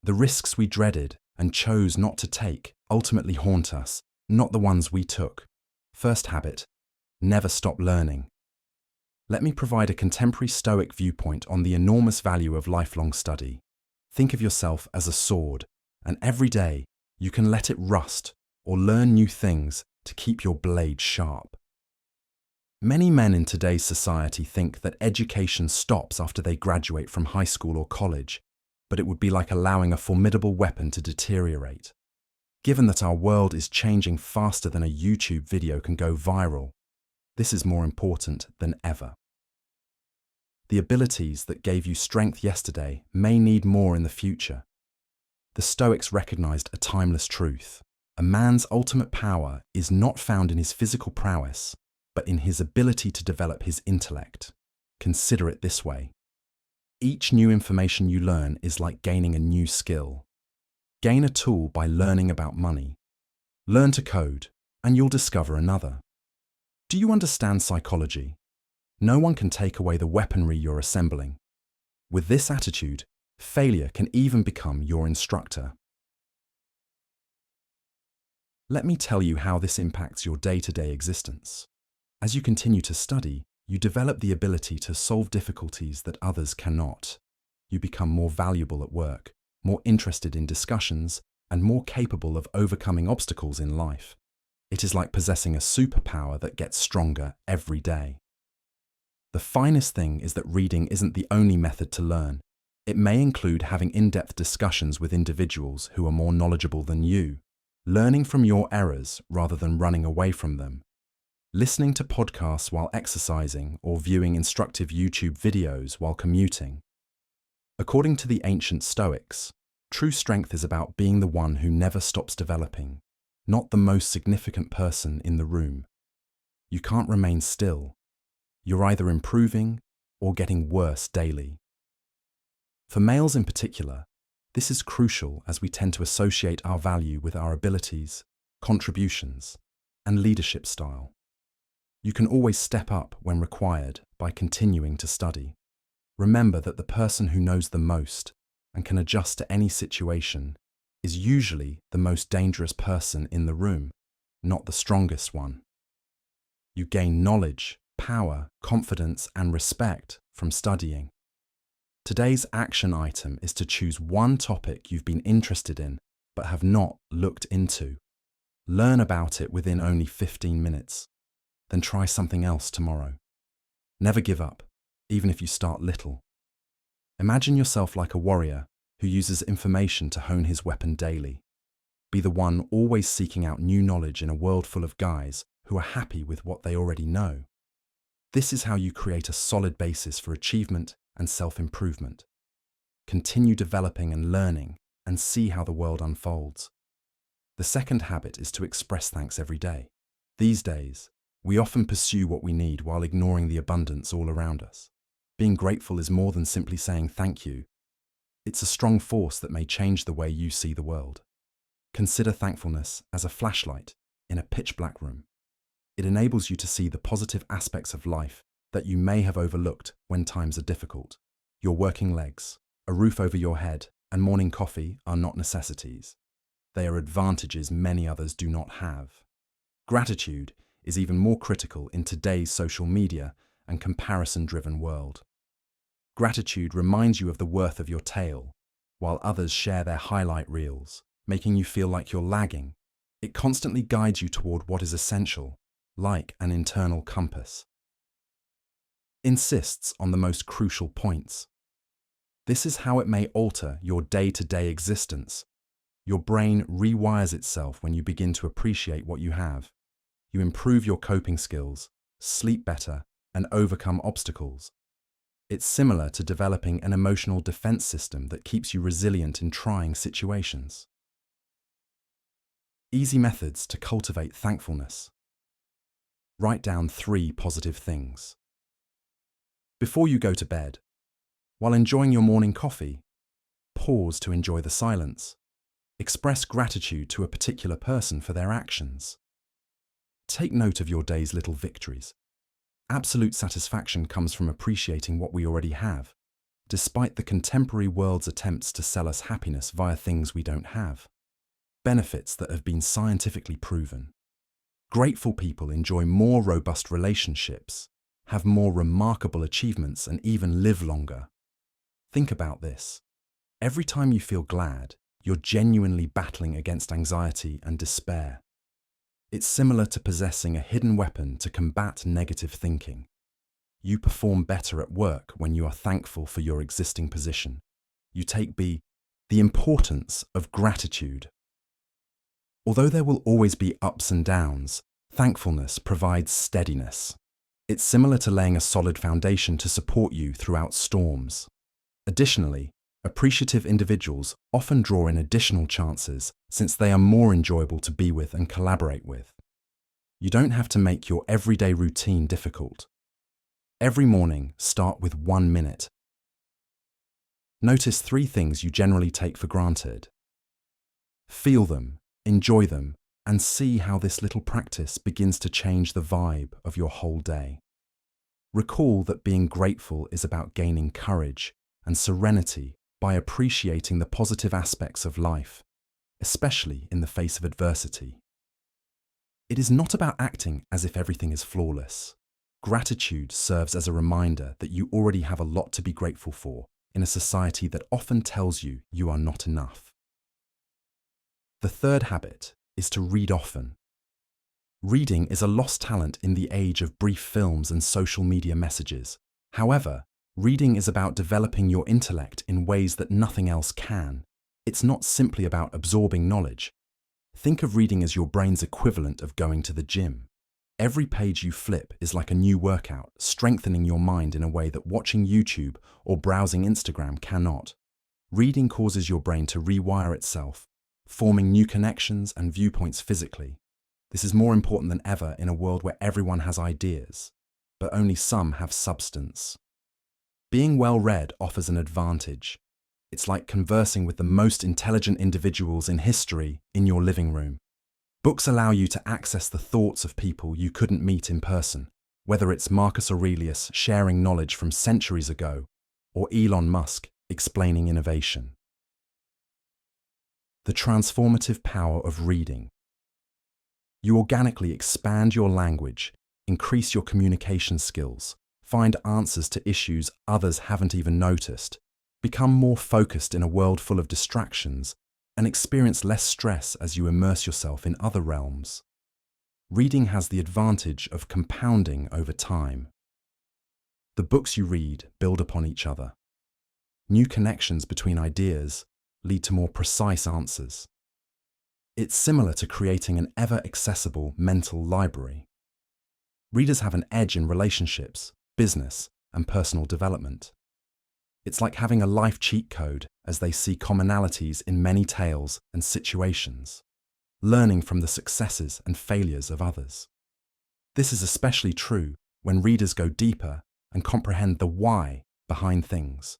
The risks we dreaded and chose not to take ultimately haunt us, not the ones we took. First habit: never stop learning. Let me provide a contemporary Stoic viewpoint on the enormous value of lifelong study. Think of yourself as a sword, and every day you can let it rust or learn new things to keep your blade sharp. Many men in today's society think that education stops after they graduate from high school or college, but it would be like allowing a formidable weapon to deteriorate. Given that our world is changing faster than a YouTube video can go viral, this is more important than ever. The abilities that gave you strength yesterday may need more in the future. The Stoics recognized a timeless truth. A man's ultimate power is not found in his physical prowess, but in his ability to develop his intellect. Consider it this way. Each new information you learn is like gaining a new skill. Gain a tool by learning about money. Learn to code, and you'll discover another. Do you understand psychology? No one can take away the weaponry you're assembling. With this attitude, failure can even become your instructor. Let me tell you how this impacts your day-to-day existence. As you continue to study, you develop the ability to solve difficulties that others cannot. You become more valuable at work, more interested in discussions, and more capable of overcoming obstacles in life. It is like possessing a superpower that gets stronger every day. The finest thing is that reading isn't the only method to learn. It may include having in-depth discussions with individuals who are more knowledgeable than you, learning from your errors rather than running away from them, listening to podcasts while exercising or viewing instructive YouTube videos while commuting. According to the ancient Stoics, true strength is about being the one who never stops developing, not the most significant person in the room. You can't remain still. You're either improving or getting worse daily. For males in particular, this is crucial as we tend to associate our value with our abilities, contributions, and leadership style. You can always step up when required by continuing to study. Remember that the person who knows the most and can adjust to any situation is usually the most dangerous person in the room, not the strongest one. You gain knowledge, power, confidence, and respect from studying. Today's action item is to choose one topic you've been interested in but have not looked into. Learn about it within only 15 minutes. Then try something else tomorrow. Never give up, even if you start little. Imagine yourself like a warrior who uses information to hone his weapon daily. Be the one always seeking out new knowledge in a world full of guys who are happy with what they already know. This is how you create a solid basis for achievement and self-improvement. Continue developing and learning and see how the world unfolds. The second habit is to express thanks every day. These days, we often pursue what we need while ignoring the abundance all around us. Being grateful is more than simply saying thank you. It's a strong force that may change the way you see the world. Consider thankfulness as a flashlight in a pitch-black room. It enables you to see the positive aspects of life that you may have overlooked when times are difficult. Your working legs, a roof over your head, and morning coffee are not necessities. They are advantages many others do not have. Gratitude is even more critical in today's social media and comparison-driven world. Gratitude reminds you of the worth of your tale, while others share their highlight reels, making you feel like you're lagging. It constantly guides you toward what is essential, like an internal compass. Insists on the most crucial points. This is how it may alter your day-to-day existence. Your brain rewires itself when you begin to appreciate what you have. You improve your coping skills, sleep better, and overcome obstacles. It's similar to developing an emotional defense system that keeps you resilient in trying situations. Easy methods to cultivate thankfulness. Write down 3 positive things. Before you go to bed, while enjoying your morning coffee, pause to enjoy the silence. Express gratitude to a particular person for their actions. Take note of your day's little victories. Absolute satisfaction comes from appreciating what we already have. despite the contemporary world's attempts to sell us happiness via things we don't have. Benefits that have been scientifically proven. Grateful people enjoy more robust relationships, have more remarkable achievements, and even live longer. Think about this. Every time you feel glad, you're genuinely battling against anxiety and despair. It's similar to possessing a hidden weapon to combat negative thinking. You perform better at work when you are thankful for your existing position. You take the importance of gratitude. Although there will always be ups and downs, thankfulness provides steadiness. It's similar to laying a solid foundation to support you throughout storms. Additionally, appreciative individuals often draw in additional chances since they are more enjoyable to be with and collaborate with. You don't have to make your everyday routine difficult. Every morning, start with 1 minute. Notice 3 things you generally take for granted. Feel them, enjoy them, and see how this little practice begins to change the vibe of your whole day. Recall that being grateful is about gaining courage and serenity by appreciating the positive aspects of life, especially in the face of adversity. It is not about acting as if everything is flawless. Gratitude serves as a reminder that you already have a lot to be grateful for in a society that often tells you you are not enough. The third habit is to read often. Reading is a lost talent in the age of brief films and social media messages. However, reading is about developing your intellect in ways that nothing else can. It's not simply about absorbing knowledge. Think of reading as your brain's equivalent of going to the gym. Every page you flip is like a new workout, strengthening your mind in a way that watching YouTube or browsing Instagram cannot. Reading causes your brain to rewire itself, forming new connections and viewpoints physically. This is more important than ever in a world where everyone has ideas, but only some have substance. Being well-read offers an advantage. It's like conversing with the most intelligent individuals in history in your living room. Books allow you to access the thoughts of people you couldn't meet in person, whether it's Marcus Aurelius sharing knowledge from centuries ago, or Elon Musk explaining innovation. The transformative power of reading. You organically expand your language, increase your communication skills, find answers to issues others haven't even noticed, become more focused in a world full of distractions, and experience less stress as you immerse yourself in other realms. Reading has the advantage of compounding over time. The books you read build upon each other. New connections between ideas lead to more precise answers. It's similar to creating an ever-accessible mental library. Readers have an edge in relationships, business, and personal development. It's like having a life cheat code as they see commonalities in many tales and situations, learning from the successes and failures of others. This is especially true when readers go deeper and comprehend the why behind things,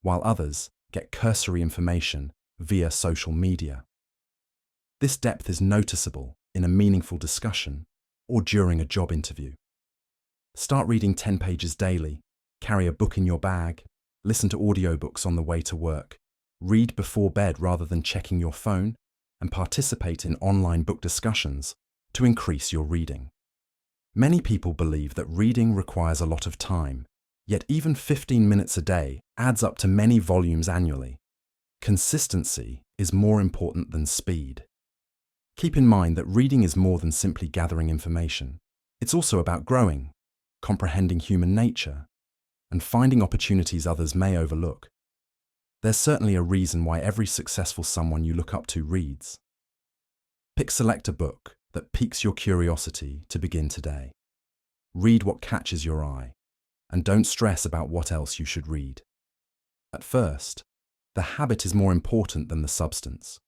while others get cursory information via social media. This depth is noticeable in a meaningful discussion or during a job interview. Start reading 10 pages daily, carry a book in your bag, listen to audiobooks on the way to work, read before bed rather than checking your phone, and participate in online book discussions to increase your reading. Many people believe that reading requires a lot of time, yet even 15 minutes a day adds up to many volumes annually. Consistency is more important than speed. Keep in mind that reading is more than simply gathering information. It's also about growing, comprehending human nature, and finding opportunities others may overlook. There's certainly a reason why every successful someone you look up to reads. Select a book that piques your curiosity to begin today. Read what catches your eye, and don't stress about what else you should read. At first, the habit is more important than the substance.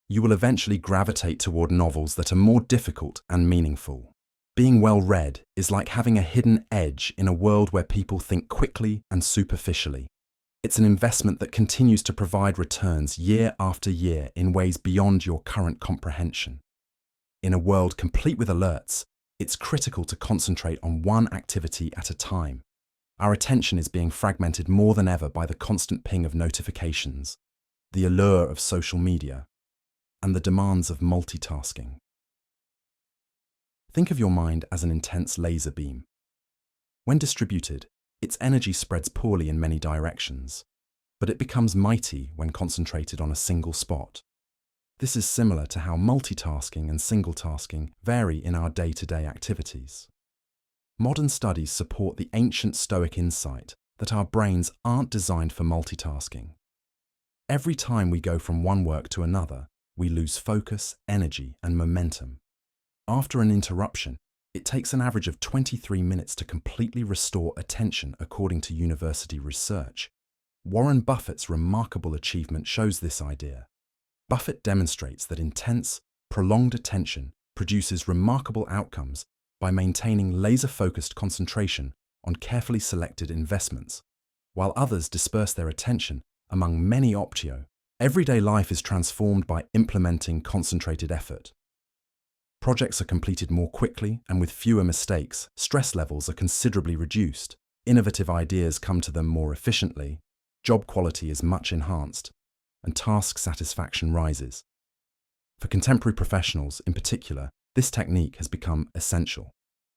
You will eventually gravitate toward novels that are more difficult and meaningful. Being well-read is like having a hidden edge in a world where people think quickly and superficially. It's an investment that continues to provide returns year after year in ways beyond your current comprehension. In a world complete with alerts, it's critical to concentrate on one activity at a time. Our attention is being fragmented more than ever by the constant ping of notifications, the allure of social media, and the demands of multitasking. Think of your mind as an intense laser beam. When distributed, its energy spreads poorly in many directions, but it becomes mighty when concentrated on a single spot. This is similar to how multitasking and single-tasking vary in our day-to-day activities. Modern studies support the ancient Stoic insight that our brains aren't designed for multitasking. Every time we go from one work to another, we lose focus, energy, and momentum. After an interruption, it takes an average of 23 minutes to completely restore attention, according to university research. Warren Buffett's remarkable achievement shows this idea. Buffett demonstrates that intense, prolonged attention produces remarkable outcomes by maintaining laser-focused concentration on carefully selected investments, while others disperse their attention among many optio. Everyday life is transformed by implementing concentrated effort. Projects are completed more quickly and with fewer mistakes. Stress levels are considerably reduced. Innovative ideas come to them more efficiently. Job quality is much enhanced, and task satisfaction rises. For contemporary professionals in particular, this technique has become essential.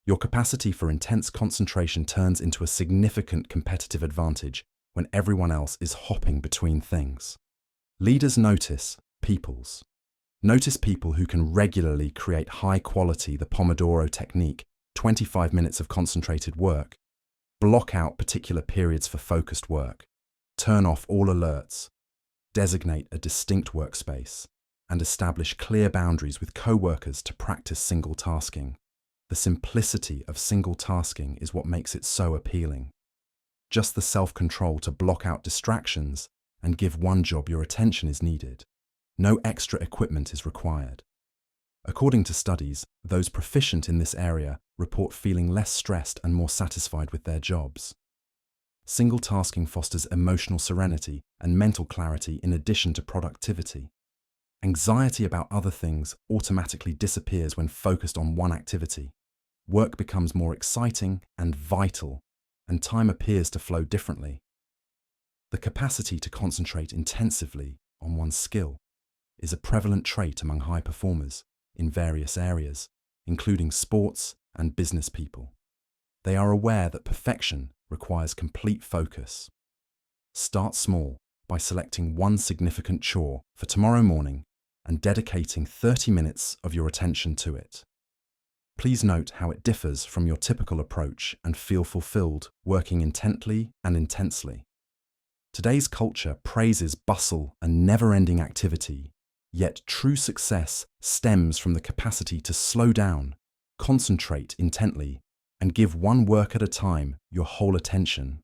Your capacity for intense concentration turns into a significant competitive advantage when everyone else is hopping between things. Leaders notice people who can regularly create high quality, the Pomodoro technique, 25 minutes of concentrated work, block out particular periods for focused work, turn off all alerts, designate a distinct workspace, and establish clear boundaries with co-workers to practice single tasking. The simplicity of single tasking is what makes it so appealing. Just the self-control to block out distractions and give one job your attention is needed. No extra equipment is required. According to studies, those proficient in this area report feeling less stressed and more satisfied with their jobs. Single tasking fosters emotional serenity and mental clarity in addition to productivity. Anxiety about other things automatically disappears when focused on one activity. Work becomes more exciting and vital, and time appears to flow differently. The capacity to concentrate intensively on one's skill is a prevalent trait among high performers in various areas, including sports and business people. They are aware that perfection requires complete focus. Start small by selecting one significant chore for tomorrow morning and dedicating 30 minutes of your attention to it. Please note how it differs from your typical approach and feel fulfilled working intently and intensely. Today's culture praises bustle and never-ending activity, yet true success stems from the capacity to slow down, concentrate intently, and give one work at a time your whole attention.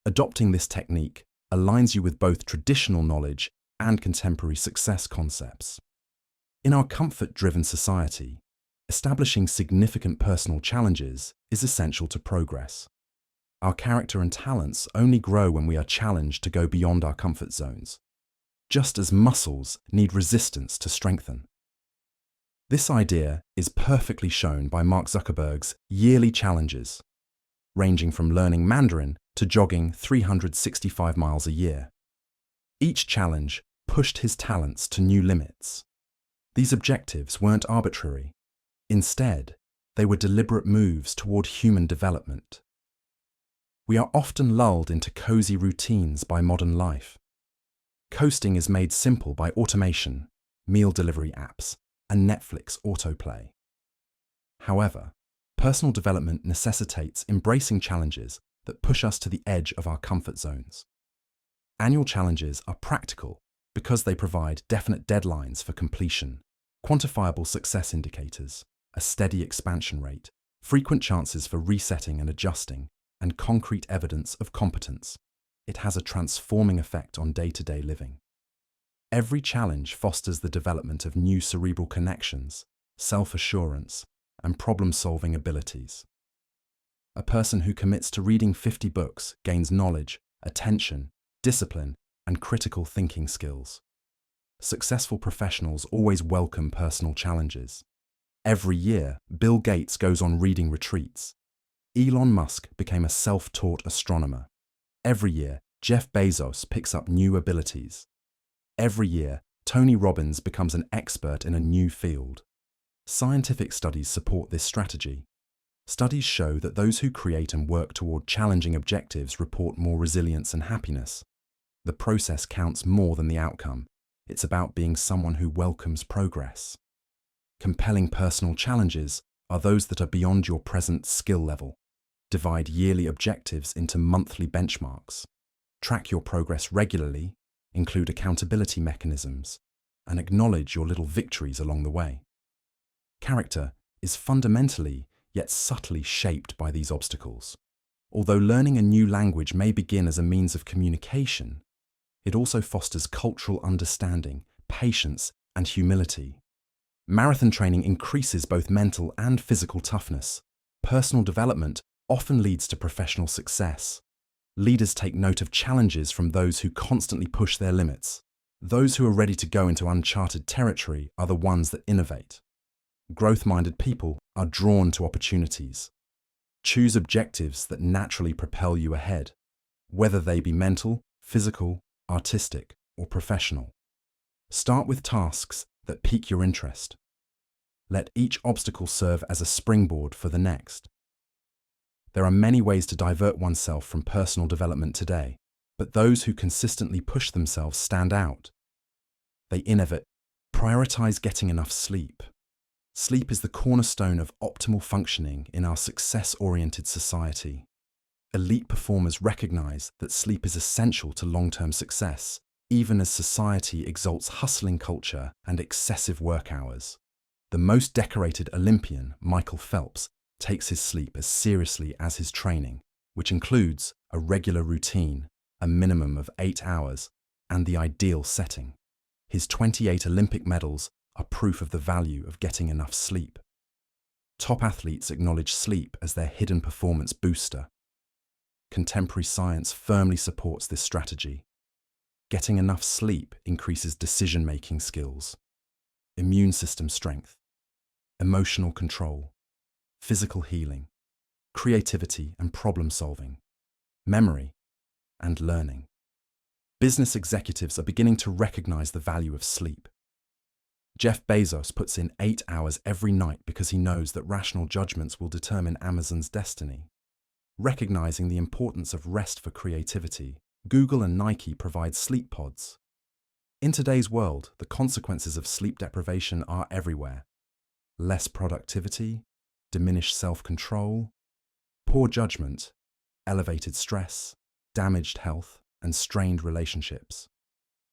Adopting this technique aligns you with both traditional knowledge and contemporary success concepts. In our comfort-driven society, establishing significant personal challenges is essential to progress. Our character and talents only grow when we are challenged to go beyond our comfort zones, just as muscles need resistance to strengthen. This idea is perfectly shown by Mark Zuckerberg's yearly challenges, ranging from learning Mandarin to jogging 365 miles a year. Each challenge pushed his talents to new limits. These objectives weren't arbitrary. Instead, they were deliberate moves toward human development. We are often lulled into cozy routines by modern life. Coasting is made simple by automation, meal delivery apps, and Netflix autoplay. However, personal development necessitates embracing challenges that push us to the edge of our comfort zones. Annual challenges are practical because they provide definite deadlines for completion, quantifiable success indicators, a steady expansion rate, frequent chances for resetting and adjusting, and concrete evidence of competence. It has a transforming effect on day-to-day living. Every challenge fosters the development of new cerebral connections, self-assurance, and problem-solving abilities. A person who commits to reading 50 books gains knowledge, attention, discipline, and critical thinking skills. Successful professionals always welcome personal challenges. Every year, Bill Gates goes on reading retreats. Elon Musk became a self-taught astronomer. Every year, Jeff Bezos picks up new abilities. Every year, Tony Robbins becomes an expert in a new field. Scientific studies support this strategy. Studies show that those who create and work toward challenging objectives report more resilience and happiness. The process counts more than the outcome. It's about being someone who welcomes progress. Compelling personal challenges are those that are beyond your present skill level. Divide yearly objectives into monthly benchmarks. Track your progress regularly, include accountability mechanisms, and acknowledge your little victories along the way. Character is fundamentally, yet subtly shaped by these obstacles. Although learning a new language may begin as a means of communication, it also fosters cultural understanding, patience, and humility. Marathon training increases both mental and physical toughness. Personal development often leads to professional success. Leaders take note of challenges from those who constantly push their limits. Those who are ready to go into uncharted territory are the ones that innovate. Growth-minded people are drawn to opportunities. Choose objectives that naturally propel you ahead, whether they be mental, physical, artistic, or professional. Start with tasks that pique your interest. Let each obstacle serve as a springboard for the next. There are many ways to divert oneself from personal development today, but those who consistently push themselves stand out. They innovate. Prioritize getting enough sleep. Sleep is the cornerstone of optimal functioning in our success-oriented society. Elite performers recognize that sleep is essential to long-term success, even as society exalts hustling culture and excessive work hours. The most decorated Olympian, Michael Phelps, takes his sleep as seriously as his training, which includes a regular routine, a minimum of 8 hours, and the ideal setting. His 28 Olympic medals are proof of the value of getting enough sleep. Top athletes acknowledge sleep as their hidden performance booster. Contemporary science firmly supports this strategy. Getting enough sleep increases decision-making skills, immune system strength, emotional control, physical healing, creativity and problem-solving, memory, and learning. Business executives are beginning to recognize the value of sleep. Jeff Bezos puts in 8 hours every night because he knows that rational judgments will determine Amazon's destiny. Recognizing the importance of rest for creativity, Google and Nike provide sleep pods. In today's world, the consequences of sleep deprivation are everywhere. Less productivity, diminished self-control, poor judgment, elevated stress, damaged health, and strained relationships.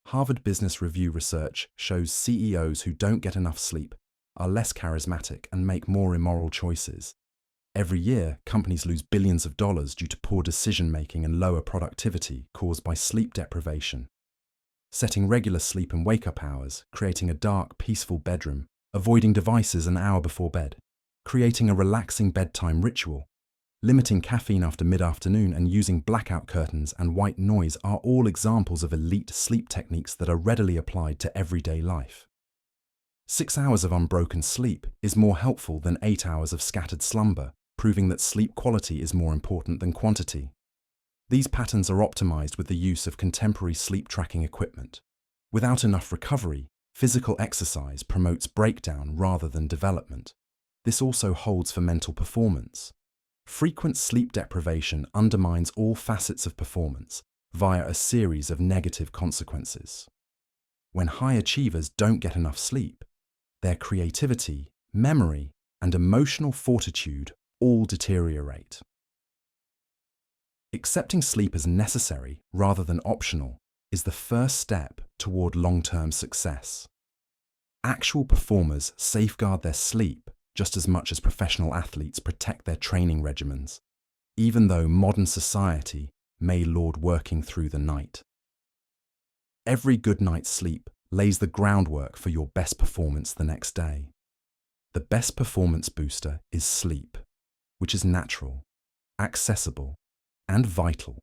Harvard Business Review research shows CEOs who don't get enough sleep are less charismatic and make more immoral choices. Every year, companies lose billions of dollars due to poor decision-making and lower productivity caused by sleep deprivation. Setting regular sleep and wake-up hours, creating a dark, peaceful bedroom, avoiding devices an hour before bed, creating a relaxing bedtime ritual, limiting caffeine after mid-afternoon and using blackout curtains and white noise are all examples of elite sleep techniques that are readily applied to everyday life. 6 hours of unbroken sleep is more helpful than 8 hours of scattered slumber, proving that sleep quality is more important than quantity. These patterns are optimized with the use of contemporary sleep tracking equipment. Without enough recovery, physical exercise promotes breakdown rather than development. This also holds for mental performance. Frequent sleep deprivation undermines all facets of performance via a series of negative consequences. When high achievers don't get enough sleep, their creativity, memory, and emotional fortitude all deteriorate. Accepting sleep as necessary rather than optional is the first step toward long-term success. Actual performers safeguard their sleep just as much as professional athletes protect their training regimens, even though modern society may laud working through the night. Every good night's sleep lays the groundwork for your best performance the next day. The best performance booster is sleep, which is natural, accessible, and vital.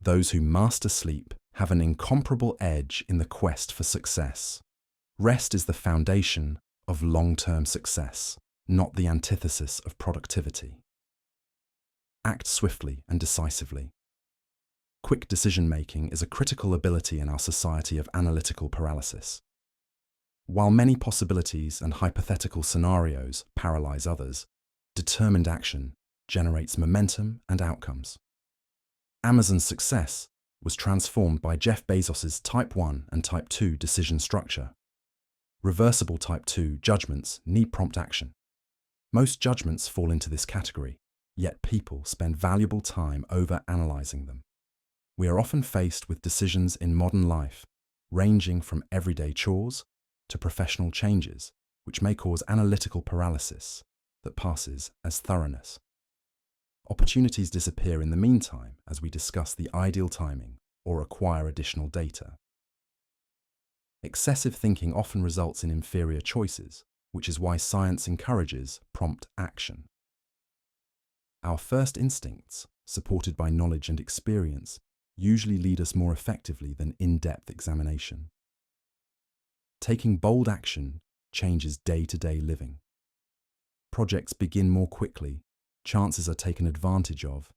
Those who master sleep have an incomparable edge in the quest for success. Rest is the foundation of long-term success, not the antithesis of productivity. Act swiftly and decisively. Quick decision-making is a critical ability in our society of analytical paralysis. While many possibilities and hypothetical scenarios paralyze others, determined action generates momentum and outcomes. Amazon's success was transformed by Jeff Bezos's Type 1 and Type 2 decision structure. Reversible Type 2 judgments need prompt action. Most judgments fall into this category, yet people spend valuable time over-analyzing them. We are often faced with decisions in modern life, ranging from everyday chores to professional changes, which may cause analytical paralysis that passes as thoroughness. Opportunities disappear in the meantime as we discuss the ideal timing or acquire additional data. Excessive thinking often results in inferior choices, which is why science encourages prompt action. Our first instincts, supported by knowledge and experience, usually lead us more effectively than in-depth examination. Taking bold action changes day-to-day living. Projects begin more quickly, chances are taken advantage of,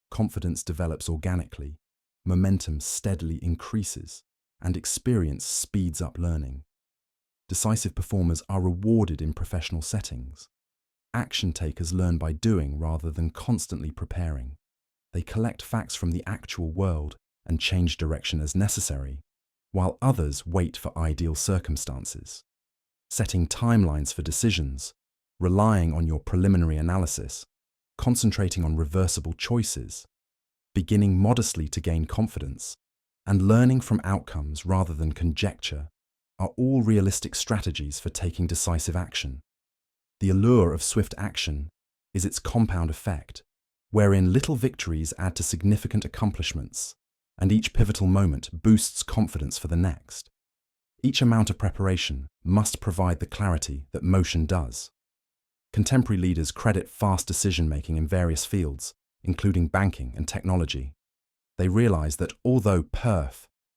confidence develops organically, momentum steadily increases, and experience speeds up learning. Decisive performers are rewarded in professional settings. Action takers learn by doing rather than constantly preparing. They collect facts from the actual world and change direction as necessary, while others wait for ideal circumstances. Setting timelines for decisions, relying on your preliminary analysis, concentrating on reversible choices, beginning modestly to gain confidence, and learning from outcomes rather than conjecture are all realistic strategies for taking decisive action. The allure of swift action is its compound effect, wherein little victories add to significant accomplishments, and each pivotal moment boosts confidence for the next. Each amount of preparation must provide the clarity that motion does. Contemporary leaders credit fast decision-making in various fields, including banking and technology. They realize that although perf